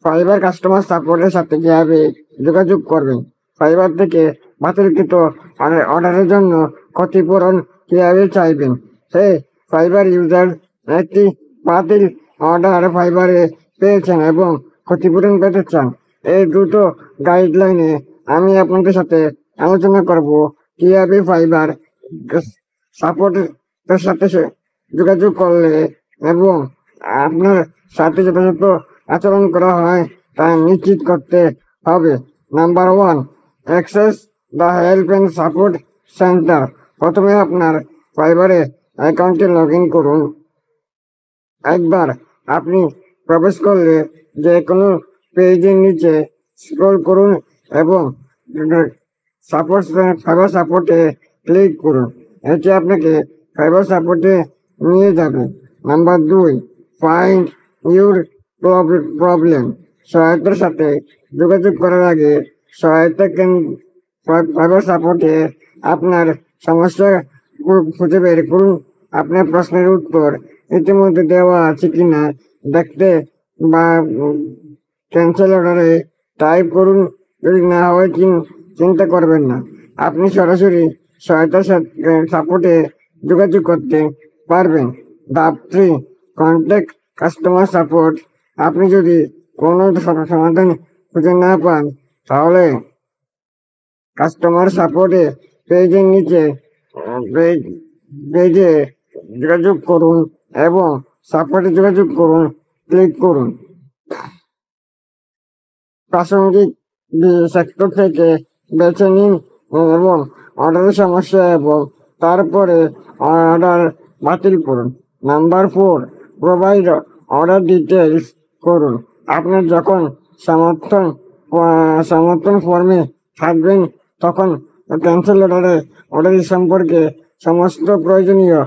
Fibre customer সাপোর্টের সাথে কিভাবে যোগাযোগ করবেন? ফাইবার থেকে বাতিলকৃত অর্ডারের জন্য ক্ষতিপূরণ কিভাবে চাইবেন? হে ফাইবার ইউজার, একটি বাতিল অর্ডার ফাইবারে পেয়েছেন এবং ক্ষতিপূরণ পেতে চান। এই দ্রুত গাইডলাইনে আমি আপনাদের সাথে আলোচনা করব কিভাবে ফাইবার সাপোর্টের সাথে যোগাযোগ করলে এবং আপনার সাথে যথাযথ আচরণ করা হয় তা নিশ্চিত করতে হবে। Number 1, access the help and support centre. প্রথমে আপনার ফাইবারে অ্যাকাউন্টে লগ ইন করুন। একবার আপনি প্রবেশ করলে যে কোনো পেজের নিচে স্ক্রল করুন এবং ফাইবার সাপোর্টে ক্লিক করুন। এটি আপনাকে ফাইবার সাপোর্টে নিয়ে যাবে। Number 2, find your problem. সহায়তার সাথে যোগাযোগ করার আগে ফাইবার সাপোর্টে আপনার সমস্যা খুঁজে বের করুন। আপনার প্রশ্নের উত্তর ইতিমধ্যে দেওয়া আছে কিনা দেখতে বা ক্যান্সেল অর্ডারে টাইপ করুন। যদি না হয় চিন্তা করবেন না, আপনি সরাসরি সহায়তার সাপোর্টে যোগাযোগ করতে পারবেন। ধাপ 3, কন্ট্যাক্ট কাস্টমার সাপোর্ট। আপনি যদি কোনো সমাধান খুঁজে না পান তাহলে কাস্টমার সাপোর্টে পেজের নিচে পেজে যোগাযোগ করুন এবং সাপোর্টে যোগাযোগ করুন ক্লিক করুন। প্রাসঙ্গিক সেক্টর থেকে বেছে নিন এবং অর্ডারের সমস্যা এবং তারপরে অর্ডার বাতিল করুন। নাম্বার 4, প্রোভাইড অর্ডার ডিটেলস করুন। আপনার যখন সমর্থন ফর্মে থাকবেন তখন ক্যান্সেল অর্ডার সম্পর্কে সমস্ত প্রয়োজনীয়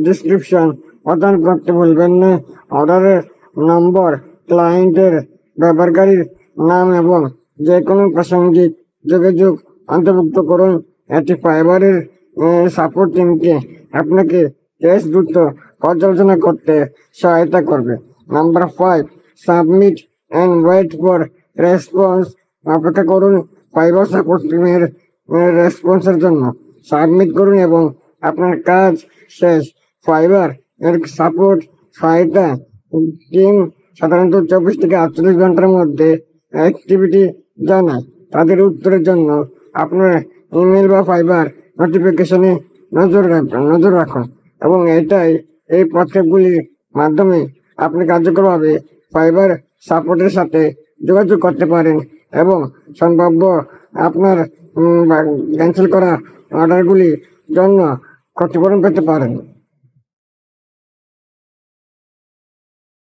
ডিসক্রিপশন প্রদান করতে ভুলবেন না। অর্ডারের নম্বর, ক্লায়েন্টের ব্যবহারকারীর নাম এবং যে কোনো প্রাসঙ্গিক যোগাযোগ অন্তর্ভুক্ত করুন। এটি ফাইবারের সাপোর্ট টিমকে আপনাকে বেশ দ্রুত পর্যালোচনা করতে সহায়তা করবে। Number 5, submit and wait for response. অপেক্ষা করুন ফাইবার সাপোর্ট টিমের রেসপন্সের জন্য। সাবমিট করুন এবং আপনার কাজ শেষ। ফাইবার এর সাপোর্ট সহায়তা টিম সাধারণত 24 থেকে 48 ঘন্টার মধ্যে অ্যাক্টিভিটি জানায়। তাদের উত্তরের জন্য আপনার ইমেল বা ফাইবার নোটিফিকেশনে নজর রাখুন এবং এই পদক্ষেপগুলির মাধ্যমে আপনি কার্যকরভাবে ফাইবার সাপোর্টের সাথে যোগাযোগ করতে পারেন এবং সম্ভাব্য আপনার ক্যান্সেল করা অর্ডারগুলির জন্য ক্ষতিপূরণ পেতে পারেন।